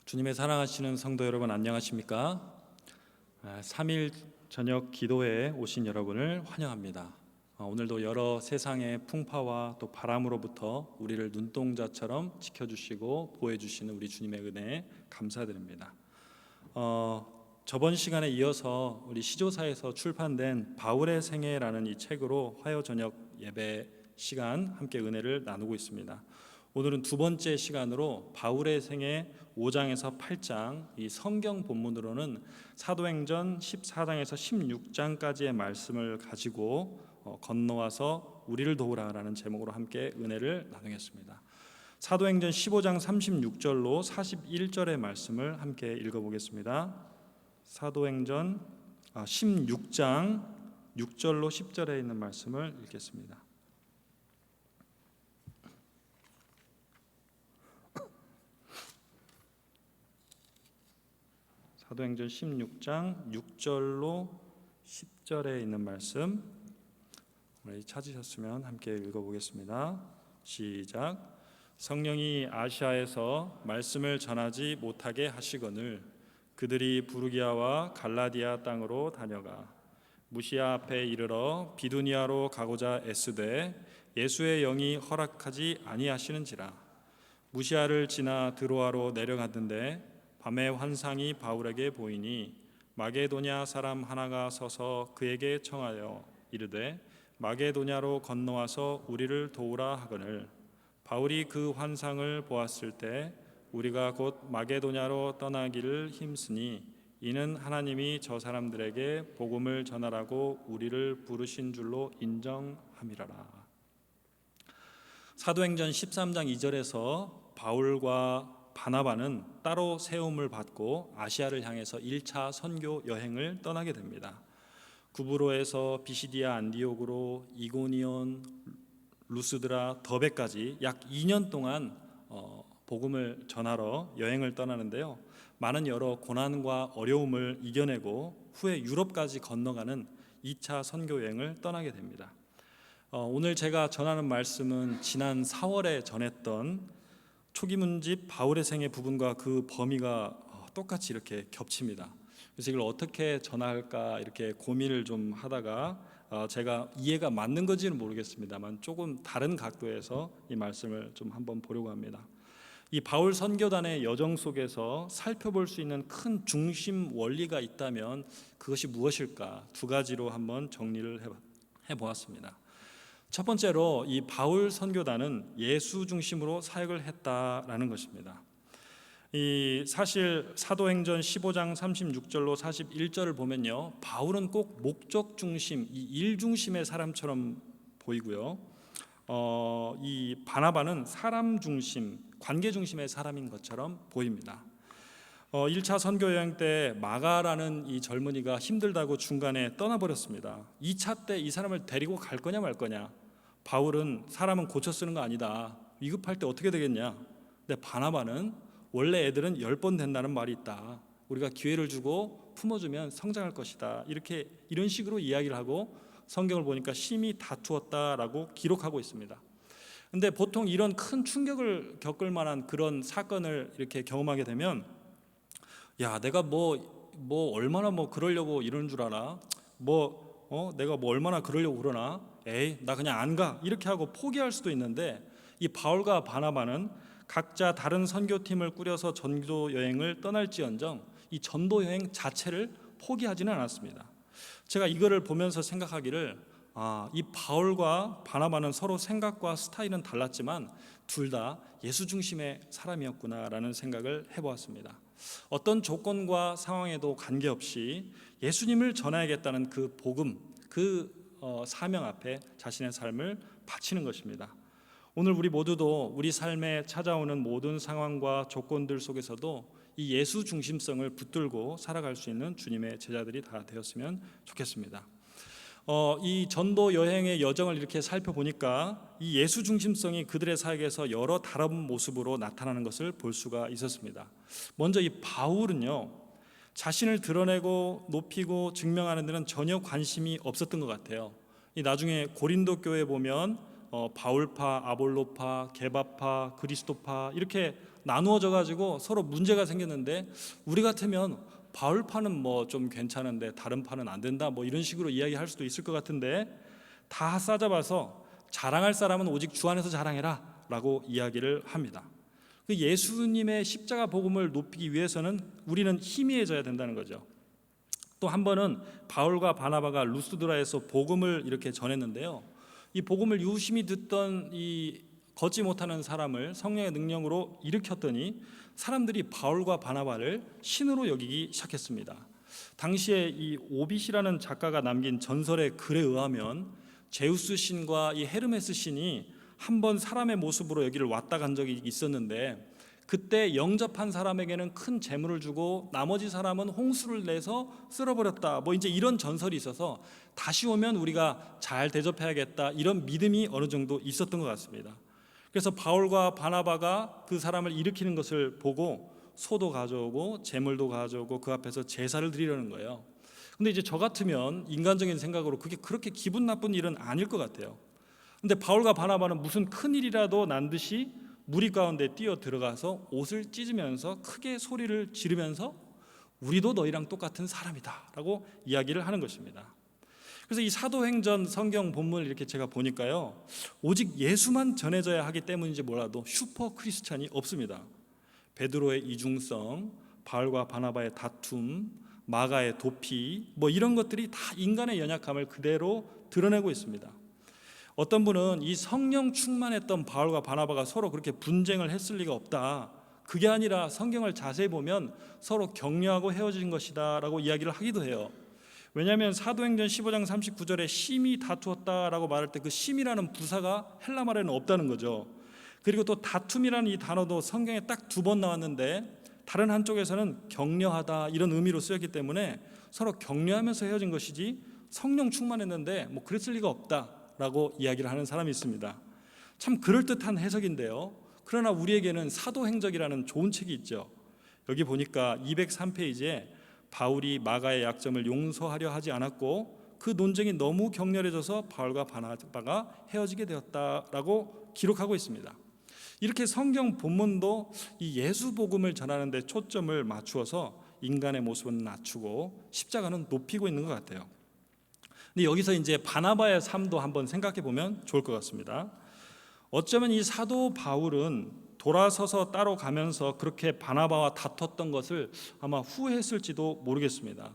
주님의 사랑하시는 성도 여러분, 안녕하십니까? 3일 저녁 기도회에 오신 여러분을 환영합니다. 오늘도 여러 세상의 풍파와 또 바람으로부터 우리를 눈동자처럼 지켜주시고 보호해주시는 우리 주님의 은혜에 감사드립니다. 저번 시간에 이어서 우리 시조사에서 출판된 바울의 생애라는 이 책으로 화요 저녁 예배 시간 함께 은혜를 나누고 있습니다. 오늘은 두 번째 시간으로 바울의 생애 5장에서 8장, 이 성경 본문으로는 사도행전 14장에서 16장까지의 말씀을 가지고 건너와서 우리를 도우라라는 제목으로 함께 은혜를 나누겠습니다. 사도행전 15장 36절로 41절의 말씀을 함께 읽어보겠습니다. 사도행전 16장 6절로 10절에 있는 말씀을 읽겠습니다. 사도행전 16장 6절로 10절에 있는 말씀, 우리 찾으셨으면 함께 읽어보겠습니다. 시작. 성령이 아시아에서 말씀을 전하지 못하게 하시거늘 그들이 부르기아와 갈라디아 땅으로 다녀가 무시아 앞에 이르러 비두니아로 가고자 애쓰되 예수의 영이 허락하지 아니하시는지라. 무시아를 지나 드로아로 내려갔는데 밤에 환상이 바울에게 보이니 마게도냐 사람 하나가 서서 그에게 청하여 이르되 마게도냐로 건너와서 우리를 도우라 하거늘 바울이 그 환상을 보았을 때 우리가 곧 마게도냐로 떠나기를 힘쓰니 이는 하나님이 저 사람들에게 복음을 전하라고 우리를 부르신 줄로 인정함이라라. 사도행전 13장 2절에서 바울과 바나바는 따로 세움을 받고 아시아를 향해서 1차 선교 여행을 떠나게 됩니다. 구브로에서 비시디아 안디옥으로 이고니온, 루스드라, 더베까지 약 2년 동안 복음을 전하러 여행을 떠나는데요. 많은 여러 고난과 어려움을 이겨내고 후에 유럽까지 건너가는 2차 선교 여행을 떠나게 됩니다. 오늘 제가 전하는 말씀은 지난 4월에 전했던 초기문집 바울의 생애 부분과 그 범위가 똑같이 이렇게 겹칩니다. 그래서 이걸 어떻게 전할까 이렇게 고민을 좀 하다가 제가 이해가 맞는 건지는 모르겠습니다만 조금 다른 각도에서 이 말씀을 좀 한번 보려고 합니다. 이 바울 선교단의 여정 속에서 살펴볼 수 있는 큰 중심 원리가 있다면 그것이 무엇일까? 두 가지로 한번 정리를 해보았습니다. 첫 번째로 이 바울 선교단은 예수 중심으로 사역을 했다라는 것입니다. 이 사실 사도행전 15장 36절로 41절을 보면요, 바울은 꼭 목적 중심, 이 일 중심의 사람처럼 보이고요. 이 바나바는 사람 중심, 관계 중심의 사람인 것처럼 보입니다. 1차 선교 여행 때 마가라는 이 젊은이가 힘들다고 중간에 떠나버렸습니다. 2차 때 이 사람을 데리고 갈 거냐 말 거냐. 바울은 사람은 고쳐 쓰는 거 아니다. 위급할 때 어떻게 되겠냐. 근데 바나바는 원래 애들은 10번 된다는 말이 있다. 우리가 기회를 주고 품어주면 성장할 것이다. 이런 식으로 이야기를 하고 성경을 보니까 심히 다투었다라고 기록하고 있습니다. 근데 보통 이런 큰 충격을 겪을 만한 그런 사건을 이렇게 경험하게 되면 야, 내가 뭐 얼마나 그러려고 이러는 줄 알아? 내가 얼마나 그러려고 그러나? 에이, 나 그냥 안 가. 이렇게 하고 포기할 수도 있는데 이 바울과 바나바는 각자 다른 선교팀을 꾸려서 전도 여행을 떠날지언정 이 전도 여행 자체를 포기하지는 않았습니다. 제가 이거를 보면서 생각하기를 이 바울과 바나바는 서로 생각과 스타일은 달랐지만 둘 다 예수 중심의 사람이었구나라는 생각을 해보았습니다. 어떤 조건과 상황에도 관계없이 예수님을 전해야겠다는 그 복음, 그 사명 앞에 자신의 삶을 바치는 것입니다. 오늘 우리 모두도 우리 삶에 찾아오는 모든 상황과 조건들 속에서도 이 예수 중심성을 붙들고 살아갈 수 있는 주님의 제자들이 다 되었으면 좋겠습니다. 이 전도 여행의 여정을 이렇게 살펴보니까 이 예수 중심성이 그들의 사역에서 여러 다른 모습으로 나타나는 것을 볼 수가 있었습니다. 먼저 이 바울은요, 자신을 드러내고 높이고 증명하는 데는 전혀 관심이 없었던 것 같아요. 나중에 고린도 교회 보면 바울파, 아볼로파, 게바파, 그리스도파 이렇게 나누어져 가지고 서로 문제가 생겼는데 우리 같으면 바울 파는 뭐 좀 괜찮은데 다른 파는 안 된다 뭐 이런 식으로 이야기할 수도 있을 것 같은데 다 싸잡아서 자랑할 사람은 오직 주 안에서 자랑해라 라고 이야기를 합니다. 그 예수님의 십자가 복음을 높이기 위해서는 우리는 희미해져야 된다는 거죠. 또 한 번은 바울과 바나바가 루스드라에서 복음을 이렇게 전했는데요, 이 복음을 유심히 듣던 이 걷지 못하는 사람을 성령의 능력으로 일으켰더니 사람들이 바울과 바나바를 신으로 여기기 시작했습니다. 당시에 이 오빗이라는 작가가 남긴 전설의 글에 의하면 제우스 신과 이 헤르메스 신이 한 번 사람의 모습으로 여기를 왔다 간 적이 있었는데, 그때 영접한 사람에게는 큰 재물을 주고 나머지 사람은 홍수를 내서 쓸어버렸다, 뭐 이제 이런 전설이 있어서 다시 오면 우리가 잘 대접해야겠다, 이런 믿음이 어느 정도 있었던 것 같습니다. 그래서 바울과 바나바가 그 사람을 일으키는 것을 보고 소도 가져오고 재물도 가져오고 그 앞에서 제사를 드리려는 거예요. 근데 이제 저 같으면 인간적인 생각으로 그게 그렇게 기분 나쁜 일은 아닐 것 같아요. 근데 바울과 바나바는 무슨 큰 일이라도 난 듯이 무리 가운데 뛰어 들어가서 옷을 찢으면서 크게 소리를 지르면서 우리도 너희랑 똑같은 사람이다 라고 이야기를 하는 것입니다. 그래서 이 사도행전 성경 본문을 이렇게 제가 보니까요, 오직 예수만 전해져야 하기 때문인지 몰라도 슈퍼 크리스찬이 없습니다. 베드로의 이중성, 바울과 바나바의 다툼, 마가의 도피, 뭐 이런 것들이 다 인간의 연약함을 그대로 드러내고 있습니다. 어떤 분은 이 성령 충만했던 바울과 바나바가 서로 그렇게 분쟁을 했을 리가 없다, 그게 아니라 성경을 자세히 보면 서로 격려하고 헤어진 것이다 라고 이야기를 하기도 해요. 왜냐하면 사도행전 15장 39절에 심히 다투었다라고 말할 때 그 심이라는 부사가 헬라 말에는 없다는 거죠. 그리고 또 다툼이라는 이 단어도 성경에 딱 2번 나왔는데 다른 한쪽에서는 격려하다 이런 의미로 쓰였기 때문에 서로 격려하면서 헤어진 것이지 성령 충만했는데 뭐 그랬을 리가 없다라고 이야기를 하는 사람이 있습니다. 참 그럴듯한 해석인데요, 그러나 우리에게는 사도행적이라는 좋은 책이 있죠. 여기 보니까 203페이지에 바울이 마가의 약점을 용서하려 하지 않았고 그 논쟁이 너무 격렬해져서 바울과 바나바가 헤어지게 되었다라고 기록하고 있습니다. 이렇게 성경 본문도 이 예수 복음을 전하는 데 초점을 맞추어서 인간의 모습은 낮추고 십자가는 높이고 있는 것 같아요. 근데 여기서 이제 바나바의 삶도 한번 생각해 보면 좋을 것 같습니다. 어쩌면 이 사도 바울은 돌아서서 따로 가면서 그렇게 바나바와 다퉜던 것을 아마 후회했을지도 모르겠습니다.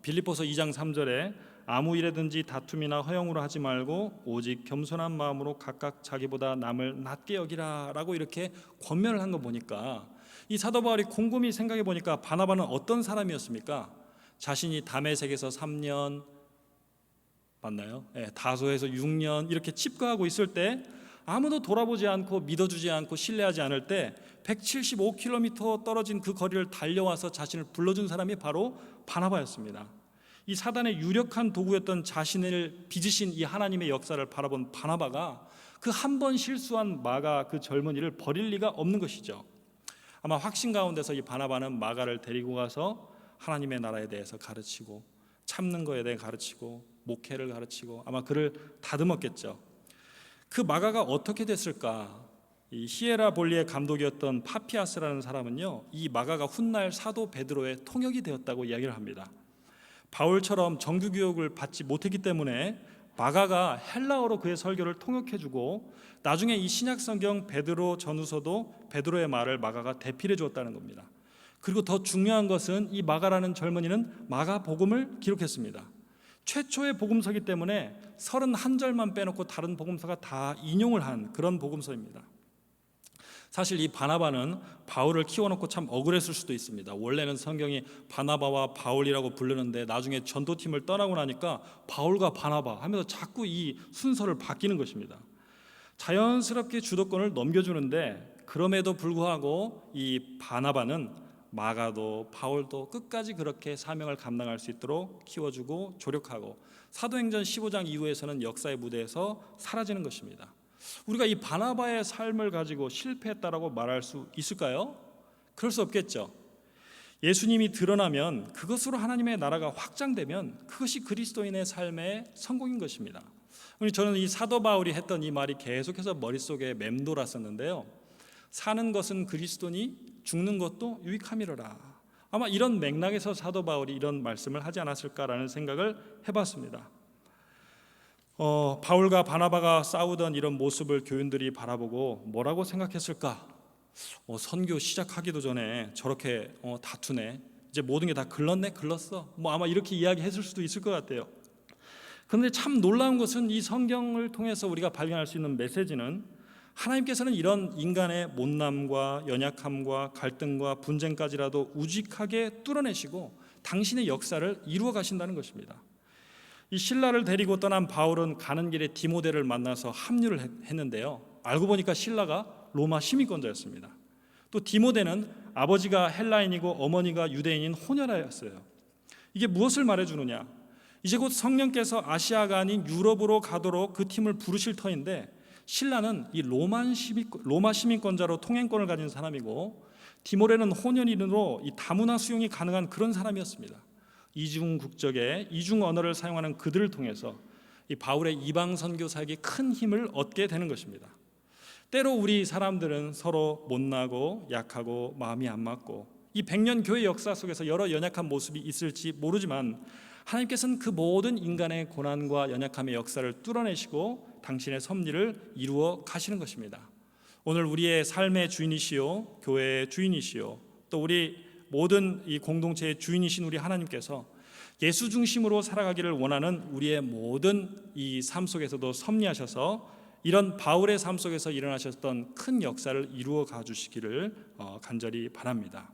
빌립보서 2장 3절에 아무 일에든지 다툼이나 허영으로 하지 말고 오직 겸손한 마음으로 각각 자기보다 남을 낮게 여기라 라고 이렇게 권면을 한 거 보니까 이 사도 바울이 곰곰이 생각해 보니까 바나바는 어떤 사람이었습니까? 자신이 다메섹에서 3년 맞나요? 다소에서 6년 이렇게 칩거하고 있을 때 아무도 돌아보지 않고 믿어주지 않고 신뢰하지 않을 때 175km 떨어진 그 거리를 달려와서 자신을 불러준 사람이 바로 바나바였습니다. 이 사단의 유력한 도구였던 자신을 빚으신 이 하나님의 역사를 바라본 바나바가 그 한 번 실수한 마가 그 젊은이를 버릴 리가 없는 것이죠. 아마 확신 가운데서 이 바나바는 마가를 데리고 가서 하나님의 나라에 대해서 가르치고 참는 거에 대해 가르치고 목회를 가르치고 아마 그를 다듬었겠죠. 그 마가가 어떻게 됐을까? 이 히에라볼리의 감독이었던 파피아스라는 사람은요, 이 마가가 훗날 사도 베드로의 통역이 되었다고 이야기를 합니다. 바울처럼 정규 교육을 받지 못했기 때문에 마가가 헬라어로 그의 설교를 통역해주고 나중에 이 신약성경 베드로 전후서도 베드로의 말을 마가가 대필해 주었다는 겁니다. 그리고 더 중요한 것은 이 마가라는 젊은이는 마가복음을 기록했습니다. 최초의 복음서이기 때문에 31절만 빼놓고 다른 복음서가 다 인용을 한 그런 복음서입니다. 사실 이 바나바는 바울을 키워놓고 참 억울했을 수도 있습니다. 원래는 성경이 바나바와 바울이라고 부르는데 나중에 전도팀을 떠나고 나니까 바울과 바나바 하면서 자꾸 이 순서를 바뀌는 것입니다. 자연스럽게 주도권을 넘겨주는데 그럼에도 불구하고 이 바나바는 마가도 바울도 끝까지 그렇게 사명을 감당할 수 있도록 키워주고 조력하고 사도행전 15장 이후에서는 역사의 무대에서 사라지는 것입니다. 우리가 이 바나바의 삶을 가지고 실패했다라고 말할 수 있을까요? 그럴 수 없겠죠. 예수님이 드러나면 그것으로 하나님의 나라가 확장되면 그것이 그리스도인의 삶의 성공인 것입니다. 저는 이 사도 바울이 했던 이 말이 계속해서 머릿속에 맴돌았었는데요, 사는 것은 그리스도니 죽는 것도 유익함이로라. 아마 이런 맥락에서 사도 바울이 이런 말씀을 하지 않았을까라는 생각을 해봤습니다. 바울과 바나바가 싸우던 이런 모습을 교인들이 바라보고 뭐라고 생각했을까? 선교 시작하기도 전에 저렇게 다투네. 이제 모든 게 다 글렀어. 아마 이렇게 이야기했을 수도 있을 것 같아요. 그런데 참 놀라운 것은 이 성경을 통해서 우리가 발견할 수 있는 메시지는 하나님께서는 이런 인간의 못남과 연약함과 갈등과 분쟁까지라도 우직하게 뚫어내시고 당신의 역사를 이루어 가신다는 것입니다. 이 실라를 데리고 떠난 바울은 가는 길에 디모데를 만나서 합류를 했는데요. 알고 보니까 실라가 로마 시민권자였습니다. 또 디모데는 아버지가 헬라인이고 어머니가 유대인인 호녀라였어요. 이게 무엇을 말해주느냐? 이제 곧 성령께서 아시아가 아닌 유럽으로 가도록 그 팀을 부르실 터인데 실라는 이 로마 시민권자로 통행권을 가진 사람이고 디모데는 혼연인으로 이 다문화 수용이 가능한 그런 사람이었습니다. 이중 국적의 이중 언어를 사용하는 그들을 통해서 이 바울의 이방 선교 사역에 큰 힘을 얻게 되는 것입니다. 때로 우리 사람들은 서로 못나고 약하고 마음이 안 맞고 이 100년 교회 역사 속에서 여러 연약한 모습이 있을지 모르지만 하나님께서는 그 모든 인간의 고난과 연약함의 역사를 뚫어내시고 당신의 섭리를 이루어 가시는 것입니다. 오늘 우리의 삶의 주인이시요 교회의 주인이시요 또 우리 모든 이 공동체의 주인이신 우리 하나님께서 예수 중심으로 살아가기를 원하는 우리의 모든 이 삶 속에서도 섭리하셔서 이런 바울의 삶 속에서 일어나셨던 큰 역사를 이루어 가주시기를 간절히 바랍니다.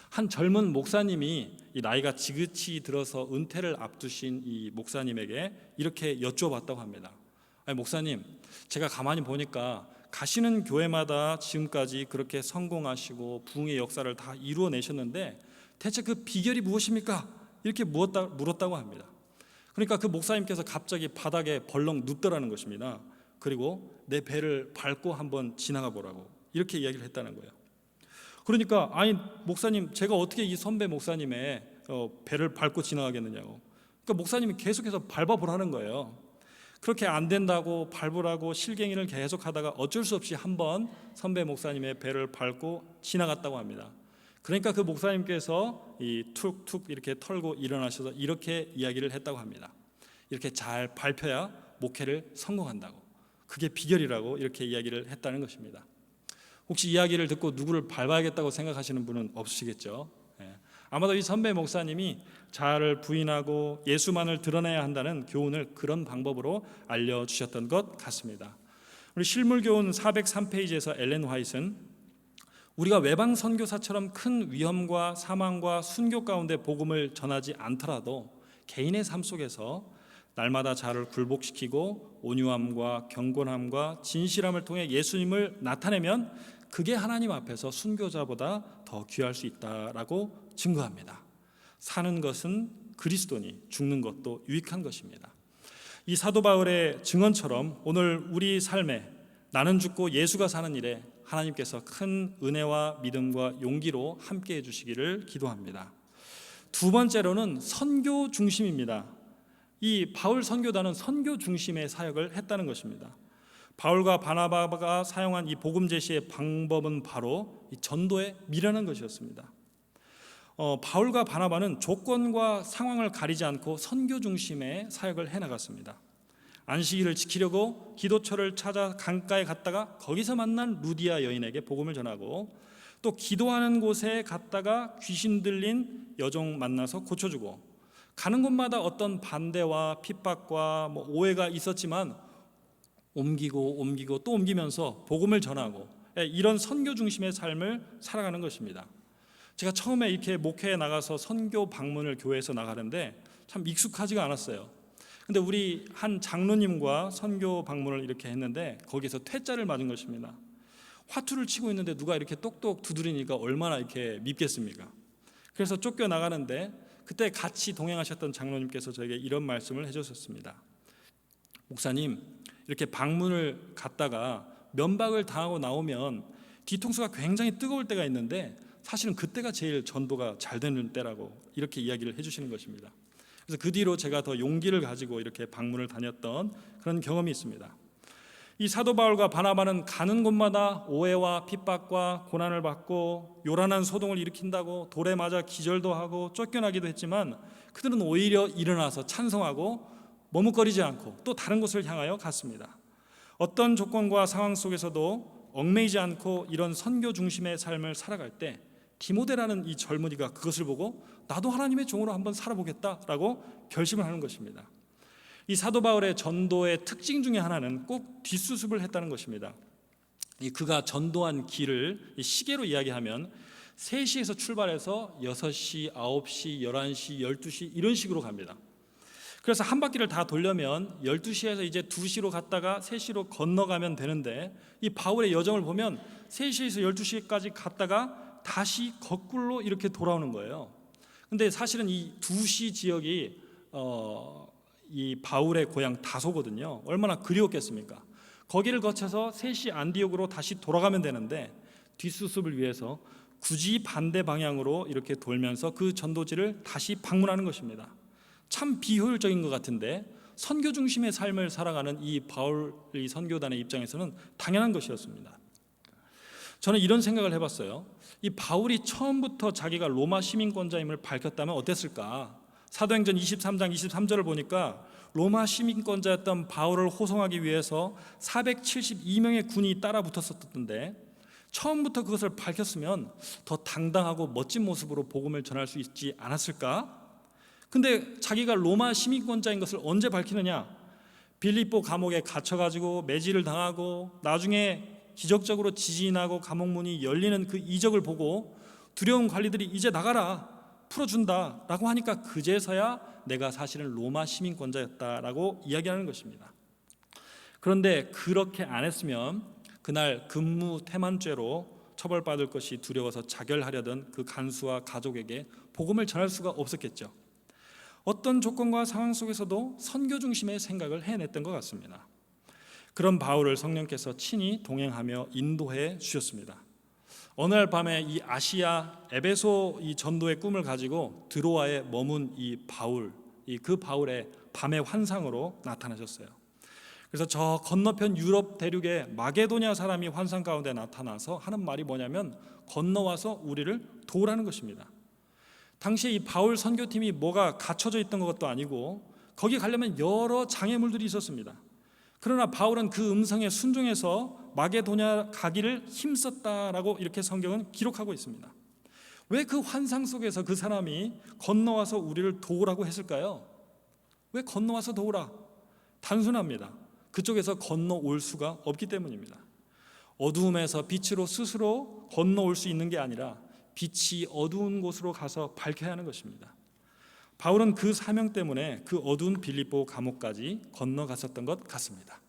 한 젊은 목사님이 이 나이가 지긋이 들어서 은퇴를 앞두신 이 목사님에게 이렇게 여쭤봤다고 합니다. 아니, 목사님, 제가 가만히 보니까 가시는 교회마다 지금까지 그렇게 성공하시고 부흥의 역사를 다 이루어내셨는데 대체 그 비결이 무엇입니까? 이렇게 물었다고 합니다. 그러니까 그 목사님께서 갑자기 바닥에 벌렁 눕더라는 것입니다. 그리고 내 배를 밟고 한번 지나가 보라고 이렇게 이야기를 했다는 거예요. 그러니까 아니 목사님, 제가 어떻게 이 선배 목사님의 배를 밟고 지나가겠느냐고. 그러니까 목사님이 계속해서 밟아보라는 거예요. 그렇게 안 된다고 밟으라고 실갱이를 계속 하다가 어쩔 수 없이 한번 선배 목사님의 배를 밟고 지나갔다고 합니다. 그러니까 그 목사님께서 이 툭툭 이렇게 털고 일어나셔서 이렇게 이야기를 했다고 합니다. 이렇게 잘 밟혀야 목회를 성공한다고. 그게 비결이라고 이렇게 이야기를 했다는 것입니다. 혹시 이야기를 듣고 누구를 밟아야겠다고 생각하시는 분은 없으시겠죠? 아마도 이 선배 목사님이 자아를 부인하고 예수만을 드러내야 한다는 교훈을 그런 방법으로 알려주셨던 것 같습니다. 우리 실물교훈 403페이지에서 엘렌 화이트는 우리가 외방 선교사처럼 큰 위험과 사망과 순교 가운데 복음을 전하지 않더라도 개인의 삶 속에서 날마다 자아를 굴복시키고 온유함과 경건함과 진실함을 통해 예수님을 나타내면 그게 하나님 앞에서 순교자보다 더 귀할 수 있다라고 증거합니다. 사는 것은 그리스도니 죽는 것도 유익한 것입니다. 이 사도 바울의 증언처럼 오늘 우리 삶에 나는 죽고 예수가 사는 일에 하나님께서 큰 은혜와 믿음과 용기로 함께해 주시기를 기도합니다. 두 번째로는 선교 중심입니다. 이 바울 선교단은 선교 중심의 사역을 했다는 것입니다. 바울과 바나바가 사용한 이 복음 제시의 방법은 바로 이 전도에 미련한 것이었습니다. 바울과 바나바는 조건과 상황을 가리지 않고 선교 중심의 사역을 해나갔습니다. 안식일을 지키려고 기도처를 찾아 강가에 갔다가 거기서 만난 루디아 여인에게 복음을 전하고 또 기도하는 곳에 갔다가 귀신 들린 여종 만나서 고쳐주고 가는 곳마다 어떤 반대와 핍박과 오해가 있었지만 옮기고 또 옮기면서 복음을 전하고 이런 선교 중심의 삶을 살아가는 것입니다. 제가 처음에 이렇게 목회에 나가서 선교 방문을 교회에서 나가는데 참 익숙하지가 않았어요. 근데 우리 한 장로님과 선교 방문을 이렇게 했는데 거기서 퇴짜를 맞은 것입니다. 화투를 치고 있는데 누가 이렇게 똑똑 두드리니까 얼마나 이렇게 밉겠습니까? 그래서 쫓겨나가는데 그때 같이 동행하셨던 장로님께서 저에게 이런 말씀을 해주셨습니다. 목사님, 이렇게 방문을 갔다가 면박을 당하고 나오면 뒤통수가 굉장히 뜨거울 때가 있는데 사실은 그때가 제일 전도가 잘 되는 때라고 이렇게 이야기를 해주시는 것입니다. 그래서 그 뒤로 제가 더 용기를 가지고 이렇게 방문을 다녔던 그런 경험이 있습니다. 이 사도 바울과 바나바는 가는 곳마다 오해와 핍박과 고난을 받고 요란한 소동을 일으킨다고 돌에 맞아 기절도 하고 쫓겨나기도 했지만, 그들은 오히려 일어나서 찬송하고 머뭇거리지 않고 또 다른 곳을 향하여 갔습니다. 어떤 조건과 상황 속에서도 얽매이지 않고 이런 선교 중심의 삶을 살아갈 때 디모데라는 이 젊은이가 그것을 보고 나도 하나님의 종으로 한번 살아보겠다라고 결심을 하는 것입니다. 이 사도 바울의 전도의 특징 중에 하나는 꼭 뒷수습을 했다는 것입니다. 그가 전도한 길을 시계로 이야기하면 3시에서 출발해서 6시, 9시, 11시, 12시 이런 식으로 갑니다. 그래서 한 바퀴를 다 돌려면 12시에서 이제 2시로 갔다가 3시로 건너가면 되는데, 이 바울의 여정을 보면 3시에서 12시까지 갔다가 다시 거꾸로 이렇게 돌아오는 거예요. 근데 사실은 이 2시 지역이 이 바울의 고향 다소거든요. 얼마나 그리웠겠습니까? 거기를 거쳐서 3시 안디옥으로 다시 돌아가면 되는데 뒷수습을 위해서 굳이 반대 방향으로 이렇게 돌면서 그 전도지를 다시 방문하는 것입니다. 참 비효율적인 것 같은데 선교 중심의 삶을 살아가는 이 바울의 선교단의 입장에서는 당연한 것이었습니다. 저는 이런 생각을 해봤어요. 이 바울이 처음부터 자기가 로마 시민권자임을 밝혔다면 어땠을까? 사도행전 23장 23절을 보니까 로마 시민권자였던 바울을 호송하기 위해서 472명의 군이 따라 붙었었던데, 처음부터 그것을 밝혔으면 더 당당하고 멋진 모습으로 복음을 전할 수 있지 않았을까? 근데 자기가 로마 시민권자인 것을 언제 밝히느냐? 빌립보 감옥에 갇혀가지고 매질을 당하고 나중에 기적적으로 지진이 나고 감옥문이 열리는 그 이적을 보고 두려운 관리들이 이제 나가라, 풀어준다 라고 하니까 그제서야 내가 사실은 로마 시민권자였다라고 이야기하는 것입니다. 그런데 그렇게 안 했으면 그날 근무 태만죄로 처벌받을 것이 두려워서 자결하려던 그 간수와 가족에게 복음을 전할 수가 없었겠죠. 어떤 조건과 상황 속에서도 선교 중심의 생각을 해냈던 것 같습니다. 그런 바울을 성령께서 친히 동행하며 인도해 주셨습니다. 어느 날 밤에 이 아시아 에베소 이 전도의 꿈을 가지고 드로아에 머문 이 바울, 그 바울의 밤의 환상으로 나타나셨어요. 그래서 저 건너편 유럽 대륙의 마게도냐 사람이 환상 가운데 나타나서 하는 말이 뭐냐면 건너와서 우리를 도우라는 것입니다. 당시에 이 바울 선교팀이 뭐가 갖춰져 있던 것도 아니고 거기 가려면 여러 장애물들이 있었습니다. 그러나 바울은 그 음성에 순종해서 마게도냐 가기를 힘썼다라고 이렇게 성경은 기록하고 있습니다. 왜 그 환상 속에서 그 사람이 건너와서 우리를 도우라고 했을까요? 왜 건너와서 도우라? 단순합니다. 그쪽에서 건너올 수가 없기 때문입니다. 어두움에서 빛으로 스스로 건너올 수 있는 게 아니라 빛이 어두운 곳으로 가서 밝혀야 하는 것입니다. 바울은 그 사명 때문에 그 어두운 빌립보 감옥까지 건너갔었던 것 같습니다.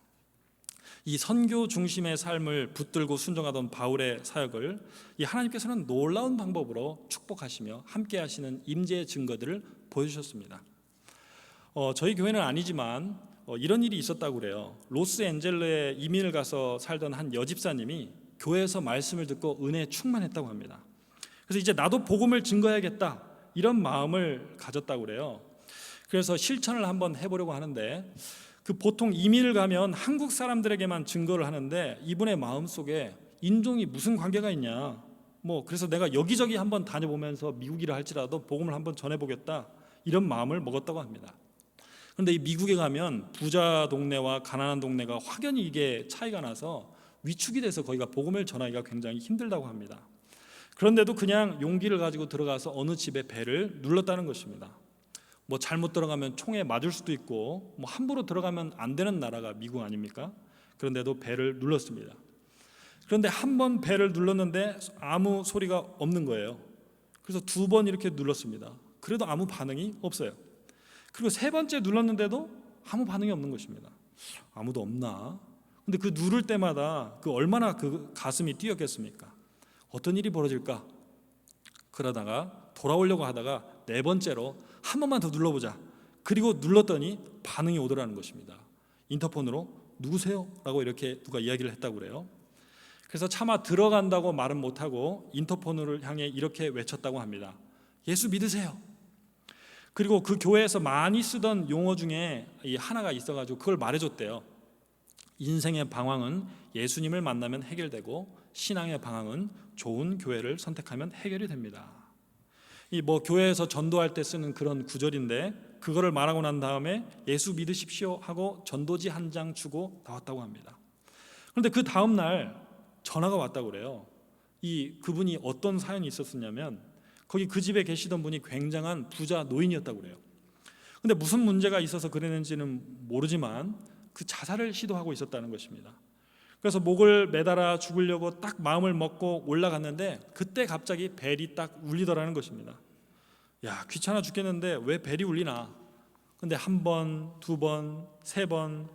이 선교 중심의 삶을 붙들고 순종하던 바울의 사역을 이 하나님께서는 놀라운 방법으로 축복하시며 함께 하시는 임재의 증거들을 보여주셨습니다. 저희 교회는 아니지만 이런 일이 있었다고 그래요. 로스앤젤레에 이민을 가서 살던 한 여집사님이 교회에서 말씀을 듣고 은혜에 충만했다고 합니다. 그래서 이제 나도 복음을 증거해야겠다 이런 마음을 가졌다고 그래요. 그래서 실천을 한번 해보려고 하는데, 그 보통 이민을 가면 한국 사람들에게만 증거를 하는데 이분의 마음속에 인종이 무슨 관계가 있냐, 그래서 내가 여기저기 한번 다녀보면서 미국이라 할지라도 복음을 한번 전해보겠다 이런 마음을 먹었다고 합니다. 그런데 이 미국에 가면 부자 동네와 가난한 동네가 확연히 이게 차이가 나서 위축이 돼서 거기가 복음을 전하기가 굉장히 힘들다고 합니다. 그런데도 그냥 용기를 가지고 들어가서 어느 집에 벨을 눌렀다는 것입니다. 잘못 들어가면 총에 맞을 수도 있고 함부로 들어가면 안 되는 나라가 미국 아닙니까? 그런데도 벨을 눌렀습니다. 그런데 한 번 벨을 눌렀는데 아무 소리가 없는 거예요. 그래서 2번 이렇게 눌렀습니다. 그래도 아무 반응이 없어요. 그리고 3번째 눌렀는데도 아무 반응이 없는 것입니다. 아무도 없나? 근데 그 누를 때마다 얼마나 그 가슴이 뛰었겠습니까? 어떤 일이 벌어질까? 그러다가 돌아오려고 하다가 4번째로 한 번만 더 눌러보자. 그리고 눌렀더니 반응이 오더라는 것입니다. 인터폰으로 누구세요? 라고 이렇게 누가 이야기를 했다고 그래요. 그래서 차마 들어간다고 말은 못하고 인터폰을 향해 이렇게 외쳤다고 합니다. 예수 믿으세요. 그리고 그 교회에서 많이 쓰던 용어 중에 하나가 있어가지고 그걸 말해줬대요. 인생의 방황은 예수님을 만나면 해결되고 신앙의 방황은 좋은 교회를 선택하면 해결이 됩니다. 이 교회에서 전도할 때 쓰는 그런 구절인데 그거를 말하고 난 다음에 예수 믿으십시오 하고 전도지 한 장 주고 나왔다고 합니다. 그런데 그 다음 날 전화가 왔다고 그래요. 그분이 어떤 사연이 있었냐면 거기 그 집에 계시던 분이 굉장한 부자 노인이었다고 그래요. 근데 무슨 문제가 있어서 그랬는지는 모르지만 그 자살을 시도하고 있었다는 것입니다. 그래서 목을 매달아 죽으려고 딱 마음을 먹고 올라갔는데 그때 갑자기 벨이 딱 울리더라는 것입니다. 야, 귀찮아 죽겠는데 왜 벨이 울리나? 근데 한 번, 두 번, 세 번,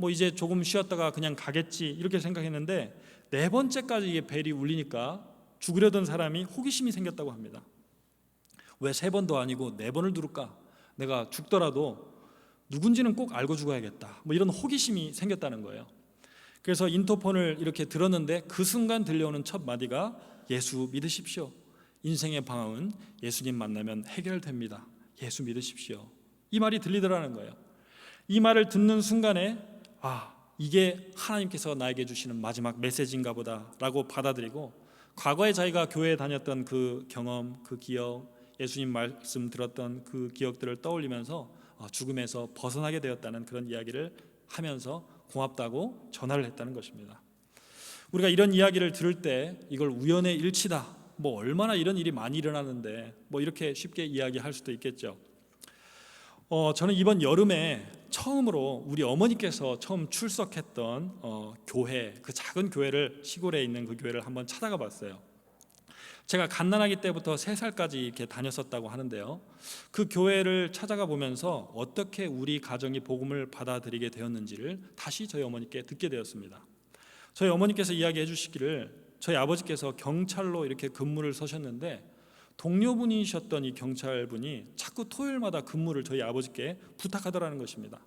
이제 조금 쉬었다가 그냥 가겠지 이렇게 생각했는데 네 번째까지 이게 벨이 울리니까 죽으려던 사람이 호기심이 생겼다고 합니다. 왜 세 번도 아니고 네 번을 누를까? 내가 죽더라도 누군지는 꼭 알고 죽어야겠다. 이런 호기심이 생겼다는 거예요. 그래서 인터폰을 이렇게 들었는데 그 순간 들려오는 첫 마디가 예수 믿으십시오. 인생의 방황은 예수님 만나면 해결됩니다. 예수 믿으십시오. 이 말이 들리더라는 거예요. 이 말을 듣는 순간에 이게 하나님께서 나에게 주시는 마지막 메시지인가 보다라고 받아들이고 과거에 자기가 교회에 다녔던 그 경험, 그 기억, 예수님 말씀 들었던 그 기억들을 떠올리면서 죽음에서 벗어나게 되었다는 그런 이야기를 하면서 고맙다고 전화를 했다는 것입니다. 우리가 이런 이야기를 들을 때 이걸 우연의 일치다, 얼마나 이런 일이 많이 일어나는데 이렇게 쉽게 이야기할 수도 있겠죠. 저는 이번 여름에 처음으로 우리 어머니께서 처음 출석했던 교회, 그 작은 교회를, 시골에 있는 그 교회를 한번 찾아가 봤어요. 제가 갓난아기 때부터 3살까지 이렇게 다녔었다고 하는데요. 그 교회를 찾아가 보면서 어떻게 우리 가정이 복음을 받아들이게 되었는지를 다시 저희 어머니께 듣게 되었습니다. 저희 어머니께서 이야기해 주시기를 저희 아버지께서 경찰로 이렇게 근무를 서셨는데 동료분이셨던 이 경찰분이 자꾸 토요일마다 근무를 저희 아버지께 부탁하더라는 것입니다.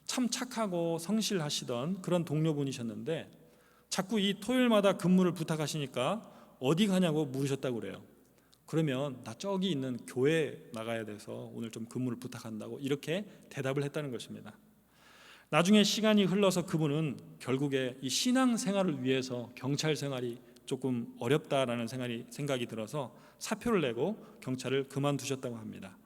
참 착하고 성실하시던 그런 동료분이셨는데 자꾸 이 토요일마다 근무를 부탁하시니까 어디 가냐고 물으셨다고 그래요. 그러면 나 저기 있는 교회 나가야 돼서 오늘 좀 근무를 부탁한다고 이렇게 대답을 했다는 것입니다. 나중에 시간이 흘러서 그분은 결국에 이 신앙생활을 위해서 경찰 생활이 조금 어렵다라는 생각이 들어서 사표를 내고 경찰을 그만두셨다고 합니다.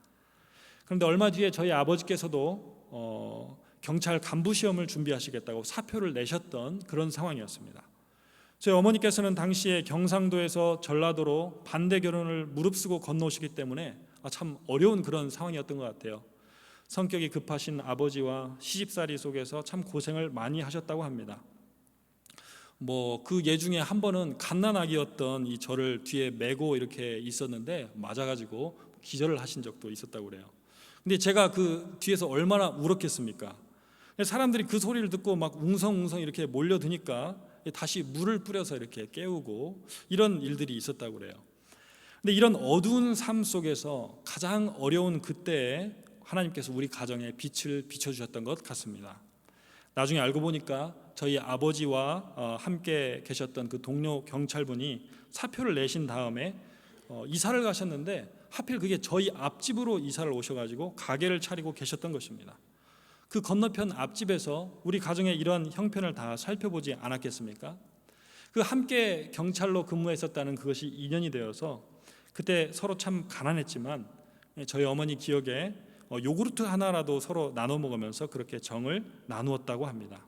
그런데 얼마 뒤에 저희 아버지께서도 경찰 간부 시험을 준비하시겠다고 사표를 내셨던 그런 상황이었습니다. 저희 어머니께서는 당시에 경상도에서 전라도로 반대 결혼을 무릅쓰고 건너오시기 때문에 참 어려운 그런 상황이었던 것 같아요. 성격이 급하신 아버지와 시집살이 속에서 참 고생을 많이 하셨다고 합니다. 그 예 중에 한 번은 갓난아기였던 이 저를 뒤에 메고 이렇게 있었는데 맞아가지고 기절을 하신 적도 있었다고 그래요. 근데 제가 그 뒤에서 얼마나 울었겠습니까? 사람들이 그 소리를 듣고 막 웅성웅성 이렇게 몰려드니까 다시 물을 뿌려서 이렇게 깨우고 이런 일들이 있었다고 그래요. 근데 이런 어두운 삶 속에서 가장 어려운 그때에 하나님께서 우리 가정에 빛을 비춰주셨던 것 같습니다. 나중에 알고 보니까 저희 아버지와 함께 계셨던 그 동료 경찰분이 사표를 내신 다음에 이사를 가셨는데 하필 그게 저희 앞집으로 이사를 오셔가지고 가게를 차리고 계셨던 것입니다. 그 건너편 앞집에서 우리 가정의 이러한 형편을 다 살펴보지 않았겠습니까? 그 함께 경찰로 근무했었다는 그것이 인연이 되어서 그때 서로 참 가난했지만 저희 어머니 기억에 요구르트 하나라도 서로 나눠 먹으면서 그렇게 정을 나누었다고 합니다.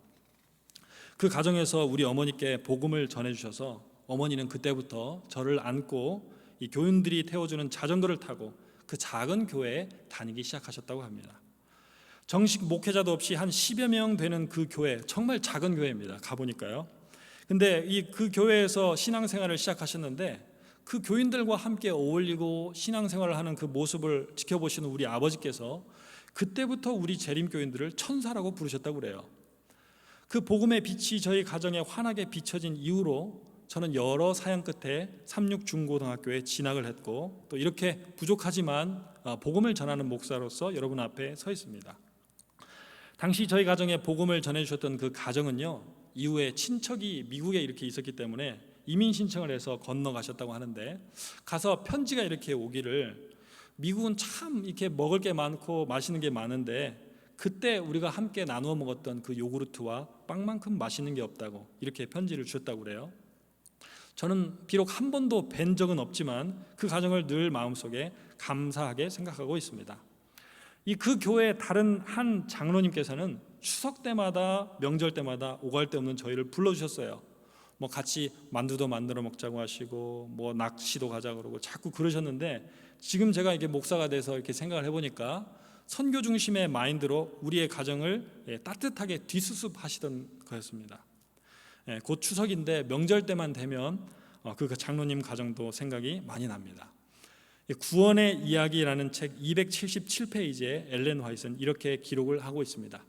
그 가정에서 우리 어머니께 복음을 전해주셔서 어머니는 그때부터 저를 안고 이 교인들이 태워주는 자전거를 타고 그 작은 교회에 다니기 시작하셨다고 합니다. 정식 목회자도 없이 한 10여 명 되는 그 교회, 정말 작은 교회입니다. 가보니까요. 근데 그 교회에서 신앙생활을 시작하셨는데 그 교인들과 함께 어울리고 신앙생활을 하는 그 모습을 지켜보시는 우리 아버지께서 그때부터 우리 재림교인들을 천사라고 부르셨다고 그래요. 그 복음의 빛이 저희 가정에 환하게 비춰진 이후로 저는 여러 사양 끝에 삼육중고등학교에 진학을 했고 또 이렇게 부족하지만 복음을 전하는 목사로서 여러분 앞에 서 있습니다. 당시 저희 가정에 복음을 전해주셨던 그 가정은요, 이후에 친척이 미국에 이렇게 있었기 때문에 이민 신청을 해서 건너가셨다고 하는데 가서 편지가 이렇게 오기를 미국은 참 이렇게 먹을 게 많고 마시는 게 많은데 그때 우리가 함께 나누어 먹었던 그 요구르트와 빵만큼 맛있는 게 없다고 이렇게 편지를 주셨다고 그래요. 저는 비록 한 번도 뵌 적은 없지만 그 가정을 늘 마음속에 감사하게 생각하고 있습니다. 그 교회의 다른 한 장로님께서는 추석 때마다 명절 때마다 오갈 데 없는 저희를 불러주셨어요. 뭐 같이 만두도 만들어 먹자고 하시고 뭐 낚시도 가자고 그러고 자꾸 그러셨는데, 지금 제가 이게 목사가 돼서 이렇게 생각을 해보니까 선교 중심의 마인드로 우리의 가정을 따뜻하게 뒷수습하시던 거였습니다. 곧 추석인데 명절 때만 되면 그 장로님 가정도 생각이 많이 납니다. 구원의 이야기라는 책 277페이지에 엘렌 화이트는 이렇게 기록을 하고 있습니다.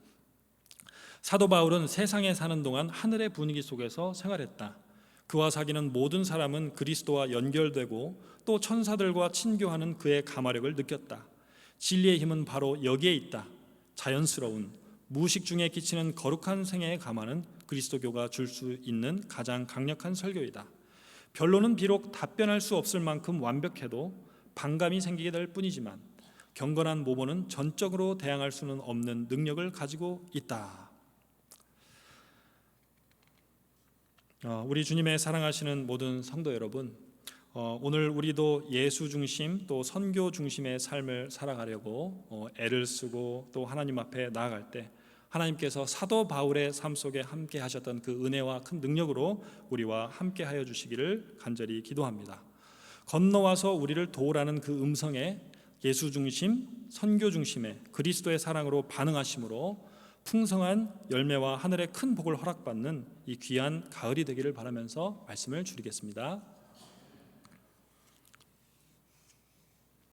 사도 바울은 세상에 사는 동안 하늘의 분위기 속에서 생활했다. 그와 사귀는 모든 사람은 그리스도와 연결되고 또 천사들과 친교하는 그의 가마력을 느꼈다. 진리의 힘은 바로 여기에 있다. 자연스러운 무식 중에 끼치는 거룩한 생애의 가마는 그리스도교가 줄 수 있는 가장 강력한 설교이다. 변론은 비록 답변할 수 없을 만큼 완벽해도 반감이 생기게 될 뿐이지만 경건한 모범은 전적으로 대항할 수는 없는 능력을 가지고 있다. 우리 주님의 사랑하시는 모든 성도 여러분, 오늘 우리도 예수 중심 또 선교 중심의 삶을 살아가려고 애를 쓰고 또 하나님 앞에 나아갈 때 하나님께서 사도 바울의 삶 속에 함께 하셨던 그 은혜와 큰 능력으로 우리와 함께 하여 주시기를 간절히 기도합니다. 건너와서 우리를 도우라는 그 음성에 예수 중심, 선교 중심의 그리스도의 사랑으로 반응하심으로 풍성한 열매와 하늘의 큰 복을 허락받는 이 귀한 가을이 되기를 바라면서 말씀을 줄이겠습니다.